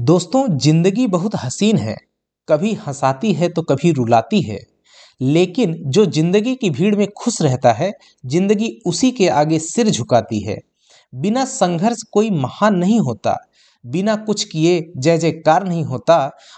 दोस्तों, जिंदगी बहुत हसीन है। कभी हंसाती है तो कभी रुलाती है। लेकिन जो जिंदगी की भीड़ में खुश रहता है, जिंदगी उसी के आगे सिर झुकाती है। बिना संघर्ष कोई महान नहीं होता। बिना कुछ किए जय जयकार नहीं होता।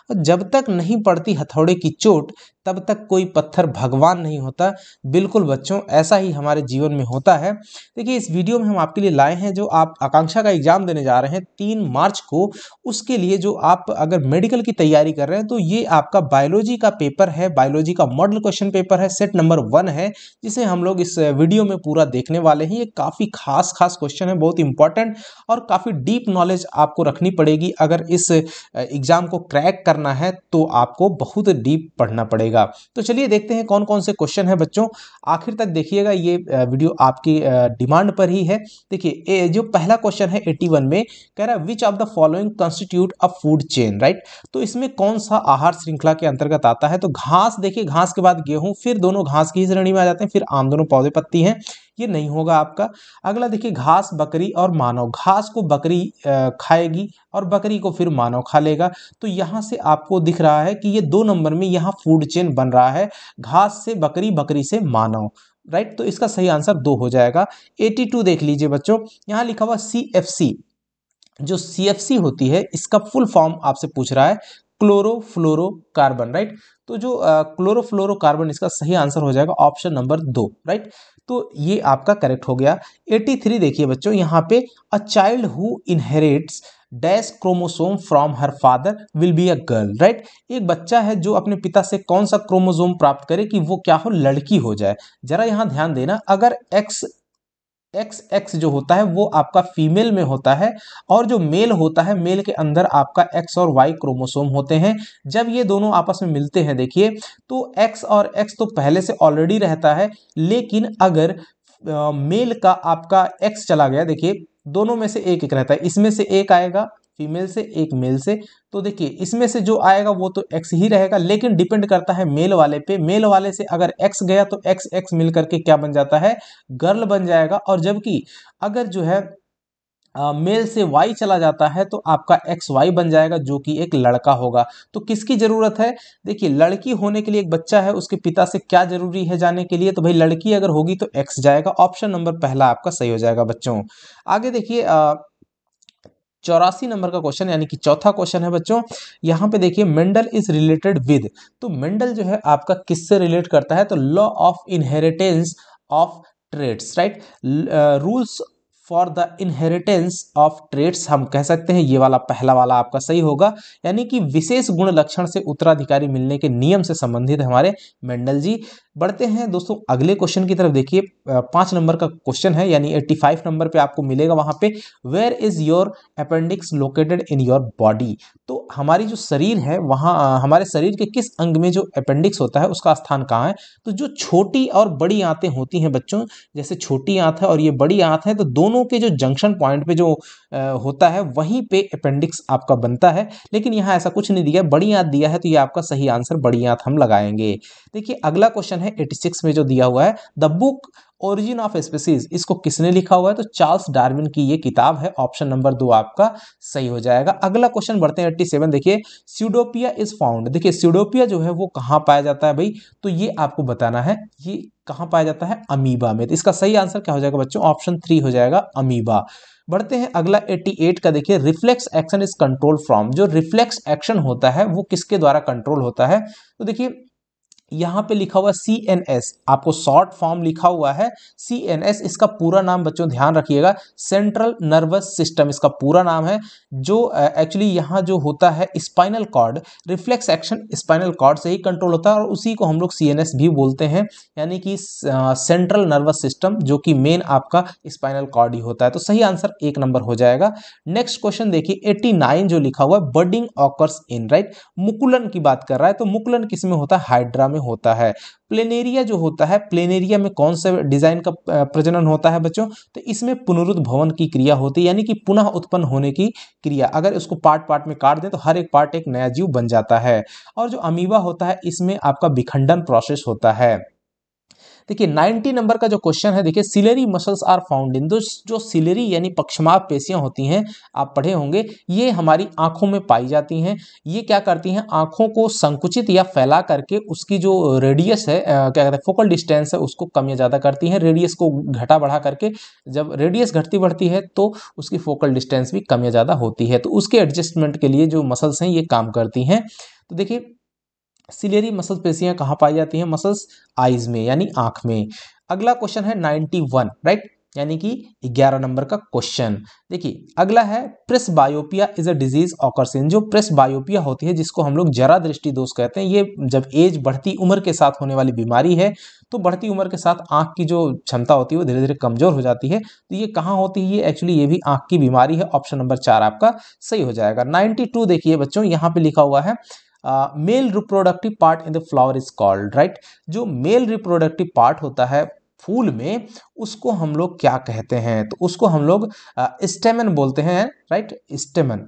और जब तक नहीं पड़ती हथौड़े की चोट, तब तक कोई पत्थर भगवान नहीं होता। बिल्कुल बच्चों, ऐसा ही हमारे जीवन में होता है। देखिए, इस वीडियो में हम आपके लिए लाए हैं, जो आप आकांक्षा का एग्जाम देने जा रहे हैं 3 मार्च को, उसके लिए जो आप अगर मेडिकल की तैयारी कर रहे हैं, तो ये आपका बायोलॉजी का पेपर है। बायोलॉजी का मॉडल क्वेश्चन पेपर है, सेट नंबर 1 है, जिसे हम लोग इस वीडियो में पूरा देखने वाले हैं। ये काफ़ी खास क्वेश्चन है, बहुत इंपॉर्टेंट और काफ़ी डीप नॉलेज आपको रखनी पड़ेगी। अगर इस एग्जाम को क्रैक करना है तो आपको बहुत डीप पढ़ना पड़ेगा। तो चलिए देखते हैं कौन कौन से क्वेश्चन है बच्चों। आखिर तक देखिएगा, ये वीडियो आपकी डिमांड पर ही है। देखिए, जो पहला क्वेश्चन है 81 में, कह रहा है which of the following constitute a food chain, right. तो इसमें कौन सा आहार श्रृंखला के अंतर्गत आता है? तो घास, देखिए घास के बाद गेहूं, फिर दोनों घास की ही श्रेणी में आ जाते हैं, फिर आम, दोनों पौधे पत्ती हैं, ये नहीं होगा आपका। अगला देखिए, घास, बकरी और मानव। घास को बकरी खाएगी और बकरी को फिर मानव खा लेगा। तो यहां से आपको दिख रहा है कि ये 2 नंबर में यहाँ फूड चेन बन रहा है, घास से बकरी, बकरी से मानव, राइट। तो इसका सही आंसर 2 हो जाएगा। 82 देख लीजिए बच्चों, यहां लिखा हुआ CFC। जो CFC होती है, इसका फुल फॉर्म आपसे पूछ रहा है, क्लोरोफ्लोरोकार्बन, राइट। तो जो क्लोरोफ्लोरोकार्बन, इसका सही आंसर हो जाएगा ऑप्शन नंबर 2, राइट। तो ये आपका करेक्ट हो गया। 83 देखिए बच्चों, यहाँ पे a child who inherits dash chromosome from her father will be a girl, right. एक बच्चा है जो अपने पिता से कौन सा क्रोमोसोम प्राप्त करे कि वो क्या हो, लड़की हो जाए। जरा यहाँ ध्यान देना, अगर एक्स जो होता है वो आपका फीमेल में होता है, और जो मेल होता है, मेल के अंदर आपका एक्स और वाई क्रोमोसोम होते हैं। जब ये दोनों आपस में मिलते हैं, देखिए, तो एक्स और एक्स तो पहले से ऑलरेडी रहता है। लेकिन अगर मेल का आपका एक्स चला गया, देखिए दोनों में से एक एक रहता है, इसमें से एक आएगा फीमेल से, एक मेल से। तो देखिए, इसमें से जो आएगा वो तो एक्स ही रहेगा, लेकिन डिपेंड करता है मेल वाले पे। मेल वाले से अगर एक्स गया तो एक्स एक्स मिल करके क्या बन जाता है, गर्ल बन जाएगा। और जबकि अगर जो है मेल से वाई चला जाता है तो आपका एक्स वाई बन जाएगा, जो कि एक लड़का होगा। तो किसकी जरूरत है? देखिए, लड़की होने के लिए एक बच्चा है, उसके पिता से क्या जरूरी है जाने के लिए? तो भाई लड़की अगर होगी तो एक्स जाएगा। ऑप्शन नंबर पहला आपका सही हो जाएगा बच्चों। आगे देखिए, 84 नंबर का क्वेश्चन, यानी कि चौथा क्वेश्चन है बच्चों। यहाँ पे देखिए, मेंडल इज रिलेटेड विद। तो मेंडल जो है आपका किससे रिलेट करता है? तो law of inheritance of traits, right. Rules for the inheritance of traits हम कह सकते हैं, ये वाला पहला वाला आपका सही होगा। यानी कि विशेष गुण लक्षण से उत्तराधिकारी मिलने के नियम से संबंधित है हमारे मेंडल जी। बढ़ते हैं दोस्तों अगले क्वेश्चन की तरफ। देखिए, 5 नंबर का क्वेश्चन है, यानी 85 नंबर पे आपको मिलेगा वहां पे, where is your appendix located in your body. तो हमारी जो शरीर है, वहाँ हमारे शरीर के किस अंग में जो अपेंडिक्स होता है उसका स्थान कहाँ है? तो जो छोटी और बड़ी आंतें होती हैं बच्चों, जैसे छोटी आंत है और ये बड़ी आंत है, तो दोनों के जो जंक्शन पॉइंट पे जो होता है, वहीं पे अपेंडिक्स आपका बनता है। लेकिन यहाँ ऐसा कुछ नहीं दिया, बड़ी आंत दिया है, तो ये आपका सही आंसर बड़ी आंत हम लगाएंगे। देखिए, अगला क्वेश्चन है 86 में जो दिया हुआ है, the book origin of species, इसको किसने लिखा हुआ है? तो चार्ल्स डार्विन की ये किताब है। ऑप्शन नंबर 2 आपका सही हो जाएगा। अगला क्वेश्चन बढ़ते हैं 87। देखिए, स्यूडोपिया इज फाउंड। देखिए, स्यूडोपिया जो है वो कहाँ पाया जाता है भाई? तो ये आपको बताना है, ये कहाँ पाया जाता है? अमीबा में। तो इसका सही आंसर क्या हो जाएगा बच्चों? ऑप्शन 3 हो जाएगा, अमीबा। बढ़ते हैं अगला 88 का। देखिए, reflex action is control from. जो रिफ्लेक्स एक्शन होता है वो किसके द्वारा कंट्रोल होता है? तो देखिए, यहाँ पे लिखा हुआ CNS, आपको शॉर्ट फॉर्म लिखा हुआ है CNS। इसका पूरा नाम बच्चों ध्यान रखिएगा, सेंट्रल नर्वस सिस्टम इसका पूरा नाम है। जो एक्चुअली यहाँ जो होता है spinal cord, reflex action spinal cord से ही कंट्रोल होता है, और उसी को हम लोग CNS भी बोलते हैं, यानी कि सेंट्रल नर्वस सिस्टम, जो कि मेन आपका स्पाइनल कॉर्ड ही होता है। तो सही आंसर 1 नंबर हो जाएगा। नेक्स्ट क्वेश्चन देखिए, 89 जो लिखा हुआ है, बर्डिंग ऑकर्स इन, राइट। मुकुलन की बात कर रहा है, तो मुकुलन किस में होता है? हाइड्रा में होता है। प्लेनेरिया जो होता है, प्लेनेरिया में कौन सा डिजाइन का प्रजनन होता है बच्चों? तो इसमें पुनरुद्भवन की क्रिया होती है, यानी कि पुनः उत्पन्न होने की क्रिया। अगर इसको पार्ट पार्ट में काट दें तो हर एक पार्ट एक नया जीव बन जाता है। और जो अमीबा होता है, इसमें आपका विखंडन प्रोसेस होता है। देखिए 90 नंबर का जो क्वेश्चन है, देखिए ciliary muscles are found in, जो सिलरी यानी पक्षमाप पेशियां होती हैं, आप पढ़े होंगे, ये हमारी आंखों में पाई जाती हैं। ये क्या करती हैं, आंखों को संकुचित या फैला करके उसकी जो रेडियस है, क्या कहते हैं, फोकल डिस्टेंस है, उसको कम या ज़्यादा करती हैं। रेडियस को घटा बढ़ा करके, जब रेडियस घटती बढ़ती है तो उसकी फोकल डिस्टेंस भी कम या ज़्यादा होती है, तो उसके एडजस्टमेंट के लिए जो मसल्स हैं ये काम करती हैं। तो देखिए सिलेरी मसल्स पेशियां कहाँ पाई जाती हैं, मसल्स आईज में यानी आंख में। अगला क्वेश्चन है 91, राइट, यानी कि 11 नंबर का क्वेश्चन। देखिए अगला है presbyopia is a disease occurs in, जो प्रेस बायोपिया होती है जिसको हम लोग जरा दृष्टि दोष कहते हैं, ये जब एज बढ़ती उम्र के साथ होने वाली बीमारी है। तो बढ़ती उम्र के साथ आंख की जो क्षमता होती है वो धीरे धीरे कमजोर हो जाती है। तो ये कहाँ होती है, एक्चुअली ये भी आंख की बीमारी है। ऑप्शन नंबर 4 आपका सही हो जाएगा। 92 देखिए बच्चों, यहाँ पे लिखा हुआ है male reproductive part in the flower is called, right. जो मेल रिप्रोडक्टिव पार्ट होता है फूल में, उसको हम लोग क्या कहते हैं, तो उसको हम लोग स्टेमन बोलते हैं, राइट, स्टेमन।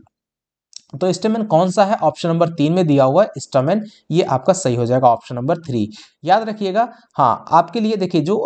तो स्टेमन कौन सा है, ऑप्शन नंबर 3 में दिया हुआ है स्टेमन, ये आपका सही हो जाएगा, ऑप्शन नंबर 3 याद रखिएगा। हाँ, आपके लिए देखिए जो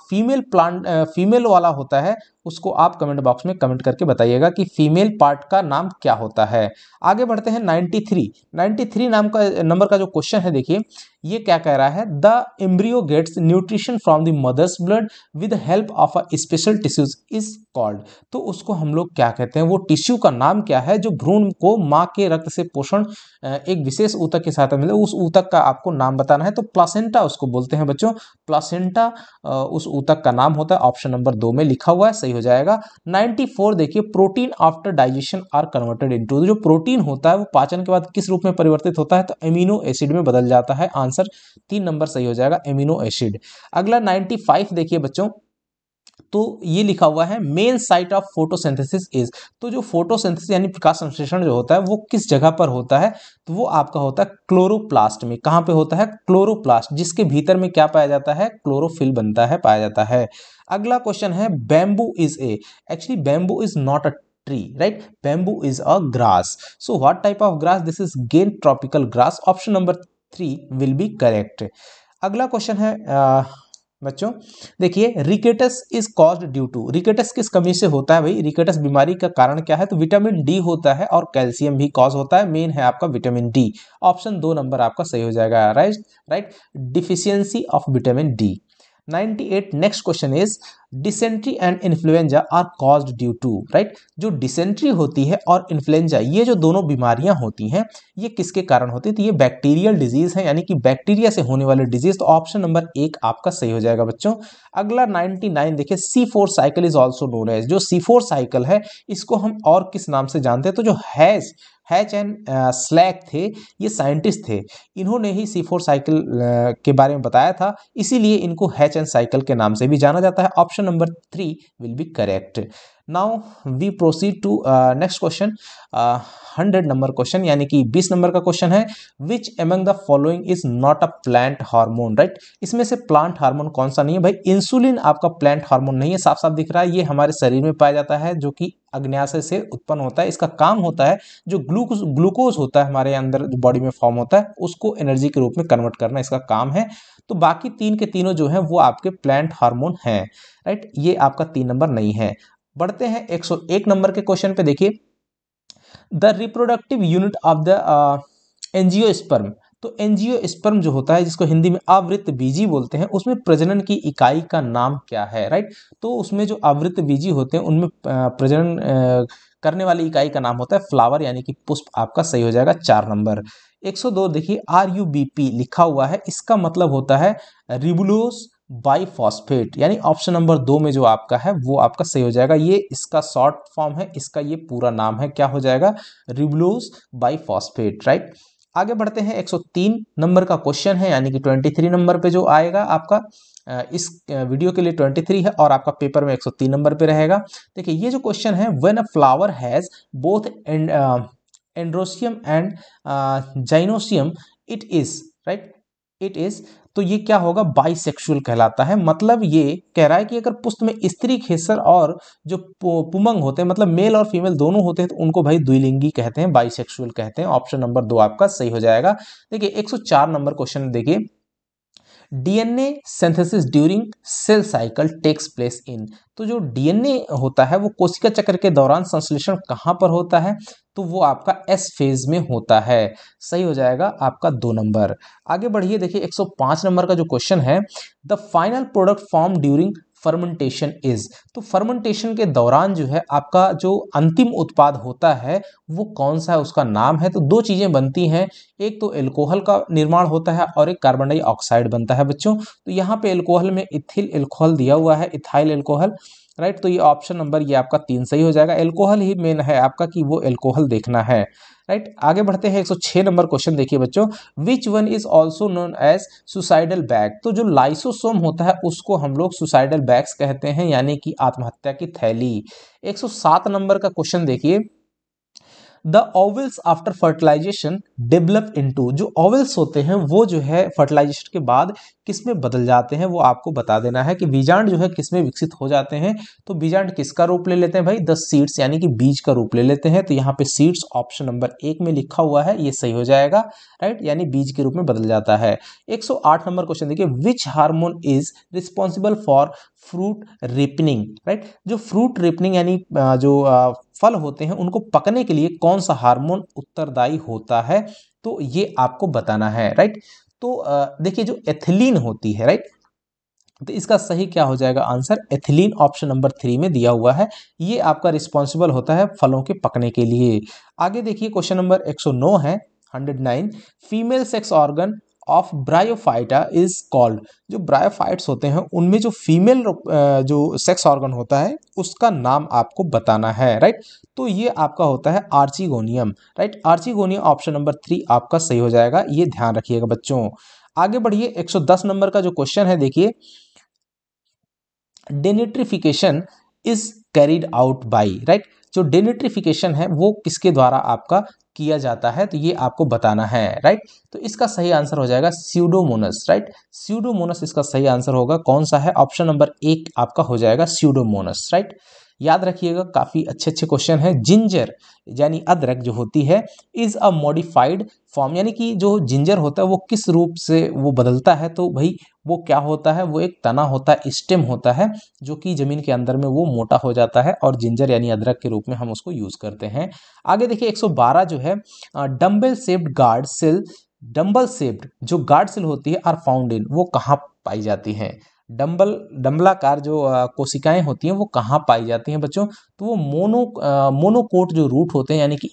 फीमेल प्लांट फीमेल वाला होता है उसको आप कमेंट बॉक्स में कमेंट करके बताइएगा कि फीमेल पार्ट का नाम क्या होता है। आगे बढ़ते हैं 93 नाम का नंबर का जो क्वेश्चन है, देखिए ये क्या कह रहा है, the embryo gets nutrition from the mother's blood with help of a special tissues is called. तो उसको हम लोग क्या कहते हैं, वो टिश्यू का नाम क्या है जो भ्रूण को माँ के रक्त से पोषण एक विशेष ऊतक के साथ मिले, उस ऊतक का आपको नाम बताना है। तो प्लासेंटा उसको बोलते हैं बच्चों, प्लासेंटा उस ऊतक का नाम होता है, ऑप्शन नंबर 2 में लिखा हुआ है, सही हो जाएगा। 94 देखिए protein after digestion are converted into, जो प्रोटीन होता है वो पाचन के बाद किस रूप में परिवर्तित होता है, तो एमिनो एसिड में बदल जाता है। आंसर 3 नंबर सही हो जाएगा, एमिनो एसिड। अगला 95 देखिए बच्चों, तो ये लिखा हुआ है main site of photosynthesis is, तो जो फोटोसिंथेसिस यानी प्रकाश संश्लेषण जो होता है वो किस जगह पर होता है, तो वो आपका होता है क्लोरोप्लास्ट में। कहाँ पे होता है, क्लोरोप्लास्ट, जिसके भीतर में क्या पाया जाता है, क्लोरोफिल बनता है, पाया जाता है। अगला क्वेश्चन है bamboo is a, actually bamboo is not a tree, right, bamboo is a grass. So what type of grass, this is gain tropical grass, option number 3 will be correct. अगला question है बच्चों, देखिए rickets is caused due to, rickets किस कमी से होता है भाई, रिकेटस बीमारी का कारण क्या है, तो विटामिन डी होता है और कैल्शियम भी कॉज होता है, मेन है आपका विटामिन डी, ऑप्शन 2 नंबर आपका सही हो जाएगा, right, deficiency of vitamin D. 98 next question is dysentery and influenza are caused due to, right, जो डिसेंट्री होती है और इन्फ्लुएंजा, ये जो दोनों बीमारियां होती हैं ये किसके कारण होती है, तो ये बैक्टीरियल डिजीज है, यानी कि बैक्टीरिया से होने वाले डिजीज, तो ऑप्शन नंबर 1 आपका सही हो जाएगा बच्चों। अगला 99 देखिए C4 cycle is also known as, जो C4 साइकिल है इसको हम और किस नाम से जानते हैं, तो जो हैच एंड स्लैक थे, ये साइंटिस्ट थे, इन्होंने ही C4 साइकिल के बारे में बताया था, इसीलिए इनको हैच एंड साइकिल के नाम से भी जाना जाता है, option number 3 will be correct. Now we proceed to next question, 100 number question, यानी कि 20 नंबर का क्वेश्चन है, which among the following is not a plant hormone, right, इसमें से प्लांट हार्मोन कौन सा नहीं है भाई, इंसुलिन आपका प्लांट हार्मोन नहीं है, साफ साफ दिख रहा है, ये हमारे शरीर में पाया जाता है, जो कि अग्न्याशय से उत्पन्न होता है, इसका काम होता है जो ग्लूकोज होता है हमारे अंदर बॉडी में फॉर्म होता है उसको एनर्जी के रूप में कन्वर्ट करना इसका काम है। तो बाकी तीन के तीनों जो है वो आपके प्लांट हार्मोन हैं, राइट, ये आपका 3 नंबर नहीं है। बढ़ते हैं 101 नंबर के क्वेश्चन पे, देखिए the reproductive unit of the angiosperm, तो एंजियोस्पर्म जो होता है जिसको हिंदी में आवृत्त बीजी बोलते हैं, उसमें प्रजनन की इकाई का नाम क्या है, राइट, तो उसमें जो आवृत्त बीजी होते हैं उनमें प्रजनन करने वाली इकाई का नाम होता है फ्लावर, यानी कि पुष्प, आपका सही हो जाएगा 4 नंबर। 102 देखिए RUBP लिखा हुआ है, इसका मतलब होता है रिबुलोस बाइफॉस्फेट, यानी ऑप्शन नंबर 2 में जो आपका है वो आपका सही हो जाएगा, ये इसका शॉर्ट फॉर्म है, इसका ये पूरा नाम है, क्या हो जाएगा, रिबुलोस बाइफॉस्फेट, राइट। आगे बढ़ते हैं 103 नंबर का क्वेश्चन है, यानी कि 23 नंबर पे जो आएगा आपका, इस वीडियो के लिए 23 है और आपका पेपर में 103 नंबर पे रहेगा। देखिए ये जो क्वेश्चन है, when a flower has both androecium and gynoecium it is, right, it is, तो ये क्या होगा, बाइसेक्सुअल कहलाता है। मतलब ये कह रहा है कि अगर पुष्प में स्त्री खेसर और जो पुमंग होते हैं, मतलब मेल और फीमेल दोनों होते हैं, तो उनको भाई द्विलिंगी कहते हैं, बाइसेक्सुअल कहते हैं, ऑप्शन नंबर 2 आपका सही हो जाएगा। देखिए 104 नंबर क्वेश्चन देखिए, DNA synthesis during cell cycle takes place in. तो जो डीएनए होता है वो कोशिका चक्र के दौरान संश्लेषण कहाँ पर होता है, तो वो आपका एस फेज में होता है। सही हो जाएगा आपका 2 नंबर। आगे बढ़िए, देखिए 105 नंबर का जो क्वेश्चन है, the final product form during fermentation is. तो फर्मेंटेशन के दौरान जो है आपका जो अंतिम उत्पाद होता है वो कौन सा है, उसका नाम है। तो दो चीजें बनती हैं, एक तो एल्कोहल का निर्माण होता है और एक कार्बन डाइऑक्साइड बनता है बच्चों। तो यहाँ पे एल्कोहल में इथिल एल्कोहल दिया हुआ है, इथाइल एल्कोहल, राइट। तो ये ऑप्शन नंबर ये आपका 3 सही हो जाएगा। एल्कोहल ही मेन है आपका कि वो एल्कोहल देखना है, राइट। आगे बढ़ते हैं 106 नंबर क्वेश्चन देखिए बच्चों, which one is also known as suicidal bag. तो जो लाइसोसोम होता है उसको हम लोग सुसाइडल बैग्स कहते हैं, यानी कि आत्महत्या की थैली। 107 नंबर का क्वेश्चन देखिए, the ovules after fertilisation develop into. जो ओवल्स होते हैं वो जो है फर्टिलाइजेशन के बाद किस में बदल जाते हैं, वो आपको बता देना है कि बीजांड जो है किस में विकसित हो जाते हैं। तो बीजांड किसका रूप ले लेते हैं भाई, द सीड्स, यानी कि बीज का रूप ले लेते हैं। तो यहाँ पे सीड्स ऑप्शन नंबर 1 में लिखा हुआ है, ये सही हो जाएगा, राइट, यानी बीज के रूप में बदल जाता है। 108 नंबर क्वेश्चन देखिए, which hormone is responsible for fruit ripening, right. जो फ्रूट रिपनिंग यानी जो फल होते हैं उनको पकने के लिए कौन सा हार्मोन उत्तरदायी होता है, तो ये आपको बताना है, राइट। तो देखिए जो एथिलीन होती है, राइट, तो इसका सही क्या हो जाएगा आंसर, एथिलीन ऑप्शन नंबर 3 में दिया हुआ है, ये आपका रिस्पॉन्सिबल होता है फलों के पकने के लिए। आगे देखिए क्वेश्चन नंबर 109 है, 109, female sex organ of bryophyta is called. जो ब्रायोफाइट्स होते हैं उनमें जो फीमेल जो सेक्स ऑर्गन होता है उसका नाम आपको बताना है, राइट। तो ये आपका होता है archegonium, right. Archegonium option number 3 आपका सही हो जाएगा, ये ध्यान रखिएगा बच्चों। आगे बढ़िए 110 नंबर का जो क्वेश्चन है देखिए, denitrification is carried out by, right. जो डेनिट्रिफिकेशन है वो किसके द्वारा आपका किया जाता है, तो ये आपको बताना है, राइट। तो इसका सही आंसर हो जाएगा स्यूडोमोनस, राइट। स्यूडोमोनस इसका सही आंसर होगा, कौन सा है, ऑप्शन नंबर 1 आपका हो जाएगा स्यूडोमोनस, राइट। याद रखिएगा काफी अच्छे अच्छे क्वेश्चन है। जिंजर यानी अदरक जो होती है, इज अ मॉडिफाइड फॉर्म, यानी कि जो जिंजर होता है वो किस रूप से वो बदलता है, तो भाई वो क्या होता है, वो एक तना होता है, स्टेम होता है, जो कि जमीन के अंदर में वो मोटा हो जाता है और जिंजर यानी अदरक के रूप में हम उसको यूज करते हैं। आगे देखिए 112 जो है, dumbbell shaped guard cell, dumbbell shaped जो गार्ड सेल होती है आर फाउंड इन, वो कहाँ पाई जाती हैं। डम्बलाकार जो कोशिकाएं होती हैं वो कहाँ पाई जाती हैं बच्चों, तो वो मोनोकोट जो रूट होते हैं, यानी कि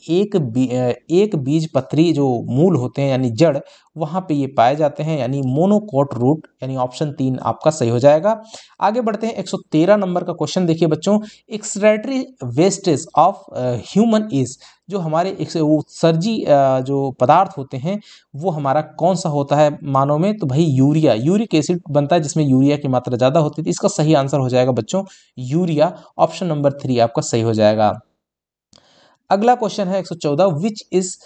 एक बीज पत्री जो मूल होते हैं यानी जड़, वहां पे ये पाए जाते हैं, यानी मोनोकोट रूट, यानी ऑप्शन 3 आपका सही हो जाएगा। आगे बढ़ते हैं 113 नंबर का क्वेश्चन देखिए बच्चों, excretory wastage of human is. जो हमारे उत्सर्जी जो पदार्थ होते हैं वो हमारा कौन सा होता है मानव में, तो भाई यूरिया, यूरिक एसिड बनता है जिसमें यूरिया की मात्रा ज्यादा होती है। इसका सही आंसर हो जाएगा बच्चों यूरिया, ऑप्शन नंबर 3 आपका सही हो जाएगा। अगला क्वेश्चन है 114, which is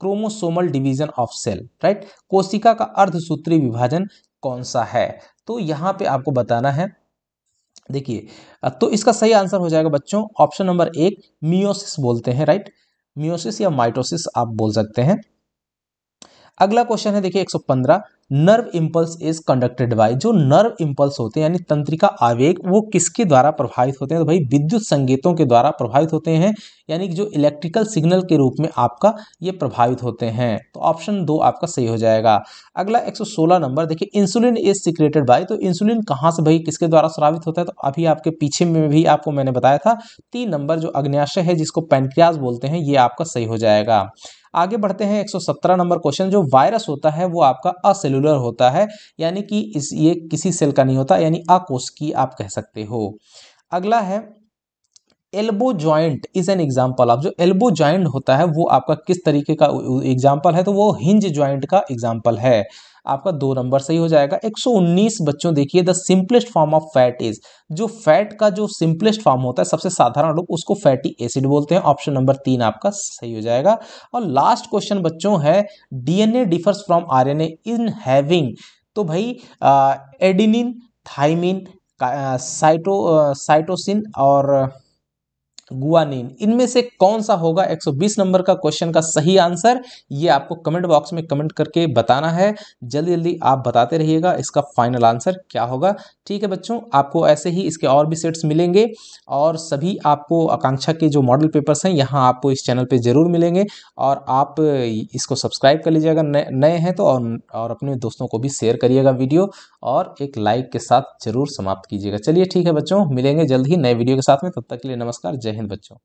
chromosomal division of cell, right. कोशिका का अर्धसूत्री विभाजन कौन सा है, तो यहां पे आपको बताना है। देखिए तो इसका सही आंसर हो जाएगा बच्चों ऑप्शन नंबर 1 मियोसिस बोलते हैं, राइट। मियोसिस या माइटोसिस आप बोल सकते हैं। अगला क्वेश्चन है देखिए 115, nerve impulse is conducted by. जो नर्व इंपल्स होते हैं यानी तंत्रिका आवेग वो किसके द्वारा प्रभावित होते हैं, तो भाई विद्युत संकेतों के द्वारा प्रभावित होते हैं, यानी कि जो इलेक्ट्रिकल सिग्नल के रूप में आपका ये प्रभावित होते हैं। तो ऑप्शन 2 आपका सही हो जाएगा। अगला 116 नंबर देखिए, इंसुलिन इज सिक्रेटेड बाय। तो इंसुलिन कहाँ से भाई किसके द्वारा स्रावित होता है, तो अभी आपके पीछे में भी आपको मैंने बताया था 3 नंबर जो अग्न्याशय है जिसको पैनक्रियाज बोलते हैं, ये आपका सही हो जाएगा। आगे बढ़ते हैं 117 नंबर क्वेश्चन, जो वायरस होता है वो आपका असेलुलर होता है, यानी कि ये किसी सेल का नहीं होता, यानी अकोशिकीय आप कह सकते हो। अगला है elbow joint is an example of. जो एल्बो जॉइंट होता है वो आपका किस तरीके का एग्जाम्पल है, तो वो हिंज जॉइंट का एग्जाम्पल है। आपका 2 नंबर सही हो जाएगा। 119 बच्चों देखिए, the simplest form of fat is. जो फैट का जो सिंपलेस्ट फॉर्म होता है सबसे साधारण रूप उसको फैटी एसिड बोलते हैं, ऑप्शन नंबर 3 आपका सही हो जाएगा। और लास्ट क्वेश्चन बच्चों है, DNA differs from RNA in having. तो भाई एडिनिन, थाइमिन, साइटोसिन और गुआनिन। इनमें से कौन सा होगा 120 नंबर का क्वेश्चन का सही आंसर, ये आपको कमेंट बॉक्स में कमेंट करके बताना है। जल्दी जल्दी आप बताते रहिएगा इसका फाइनल आंसर क्या होगा। ठीक है बच्चों, आपको ऐसे ही इसके और भी सेट्स मिलेंगे और सभी आपको आकांक्षा के जो मॉडल पेपर्स हैं यहाँ आपको इस चैनल पे ज़रूर मिलेंगे। और आप इसको सब्सक्राइब कर लीजिएगा नए हैं तो, और अपने दोस्तों को भी शेयर करिएगा वीडियो, और एक लाइक के साथ जरूर समाप्त कीजिएगा। चलिए ठीक है बच्चों, मिलेंगे जल्द ही नए वीडियो के साथ में, तब तक के लिए नमस्कार, जय हिंद बच्चों।